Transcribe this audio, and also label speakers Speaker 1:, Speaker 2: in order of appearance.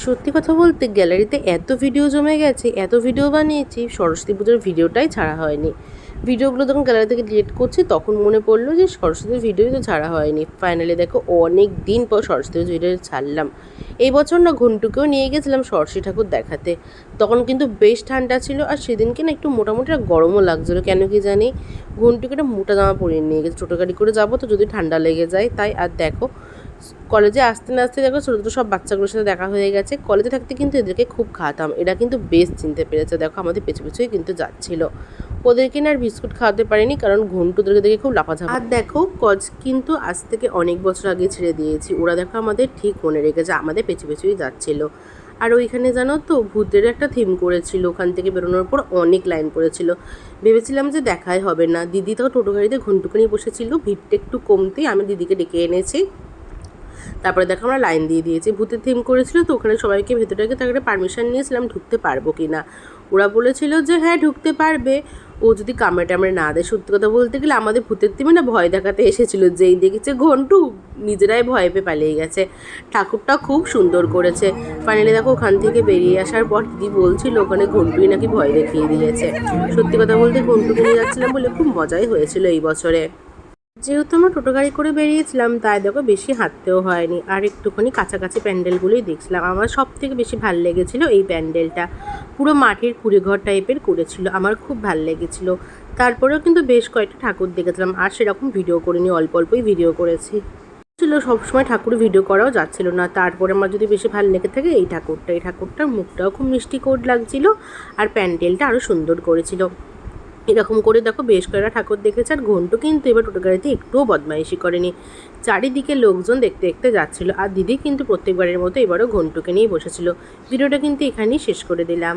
Speaker 1: সত্যি কথা বলতে গ্যালারিতে এত ভিডিও জমে গেছে, এত ভিডিও বানিয়েছি, সরস্বতী পুজোর ভিডিওটাই ছাড়া হয়নি। ভিডিওগুলো যখন গ্যালারি থেকে ডিলিট করছি তখন মনে পড়লো যে সরস্বতীর ভিডিওই তো ছাড়া হয়নি। ফাইনালি দেখো অনেক দিন পর সরস্বতী ভিডিও ছাড়লাম। এই বছর না ঘন্টুকেও নিয়ে গেছিলাম সরস্বতী ঠাকুর দেখাতে। তখন কিন্তু বেশ ঠান্ডা ছিল, আর সেদিনকে না একটু মোটামুটি গরমও লাগছিলো, কেন কি জানি। ঘন্টুকে একটা মোটা জামা পরিয়ে নিয়ে গেছে, ছোটো গাড়ি করে যাবো তো যদি ঠান্ডা লেগে যায় তাই। আর দেখো কলেজে আসতে না আসতে দেখো ছোটো ছোটো সব বাচ্চাগুলোর সাথে দেখা হয়ে গেছে। কলেজে থাকতে কিন্তু এদেরকে খুব খাওয়াতাম, এরা কিন্তু বেশ চিনতে পেরেছে। দেখো আমাদের পেছু পেছুই কিন্তু যাচ্ছিল। ওদেরকে না আর বিস্কুট খাওয়াতে পারিনি, কারণ ঘন্টুদেরকে দেখে খুব লাফাঝাপা। আর দেখো কিন্তু আজ থেকে অনেক বছর আগে ছেড়ে দিয়েছি। ওরা দেখো আমাদের ঠিক মনে রেখেছে, আমাদের পেছু পেছুই যাচ্ছিল। আর ওইখানে জানো তো ভূতের একটা থিম করেছিল, ওখান থেকে বেরোনোর পর অনেক লাইন পড়েছিল। ভেবেছিলাম যে দেখাই হবে না। দিদি তাও টোটো গাড়িতে ঘন্টুকে নিয়ে বসেছিল, ভিড়টা একটু কমতেই আমি দিদিকে ডেকে এনেছি। তারপরে দেখো আমরা লাইন দিয়ে দিয়েছি। ভূতের থিম করেছিল তো ওখানে সবাইকে ভেতরটাকে তাকে পারমিশন নিয়েছিলাম ঢুকতে পারবো কি না। ওরা বলেছিল যে হ্যাঁ ঢুকতে পারবে, ও যদি কামড়ে টামড়ে না দেয়। সত্যি কথা বলতে গেলে আমাদের ভূতের থিমে না ভয় দেখাতে এসেছিলো, যেই দেখেছে ঘন্টু নিজেরাই ভয় পেয়ে পালিয়ে গেছে। ঠাকুরটা খুব সুন্দর করেছে। ফাইনালি দেখো ওখান থেকে বেরিয়ে আসার পর দিদি বলছিল ওখানে ঘন্টুই নাকি ভয় দেখিয়ে দিয়েছে। সত্যি কথা বলতে ঘন্টুকে নিয়ে যাচ্ছিলাম বলে খুব মজাই হয়েছিল এই বছরে। যেহেতু আমরা টোটো গাড়ি করে বেরিয়েছিলাম তাই দেখো বেশি হাঁটতেও হয়নি, আর একটুখানি কাছাকাছি প্যান্ডেলগুলোই দেখছিলাম। আমার সব থেকে বেশি ভাল লেগেছিলো এই প্যান্ডেলটা, পুরো মাটির কুড়েঘর টাইপের করেছিল, আমার খুব ভাল লেগেছিলো। তারপরেও কিন্তু বেশ কয়েকটা ঠাকুর দেখেছিলাম, আর সেরকম ভিডিও করিনি, অল্প অল্পই ভিডিও করেছি। ছিল সবসময় ঠাকুর ভিডিও করাও যাচ্ছিল না। তারপরে আমার যদি বেশি ভালো লেগে থাকে এই ঠাকুরটার মুখটাও খুব মিষ্টি কোড লাগছিল, আর প্যান্ডেলটা আরও সুন্দর করেছিল। এরকম করে দেখো বেশ কয়েকটা ঠাকুর দেখেছে। আর ঘন্টু কিন্তু এবার টোটো গাড়িতে একটুও বদমাইশি করেনি, চারিদিকে লোকজন দেখতে দেখতে যাচ্ছিল। আর দিদি কিন্তু প্রত্যেকবারের মতো এবারও ঘন্টুকে নিয়ে বসেছিল। ভিডিওটা কিন্তু এখানেই শেষ করে দিলাম।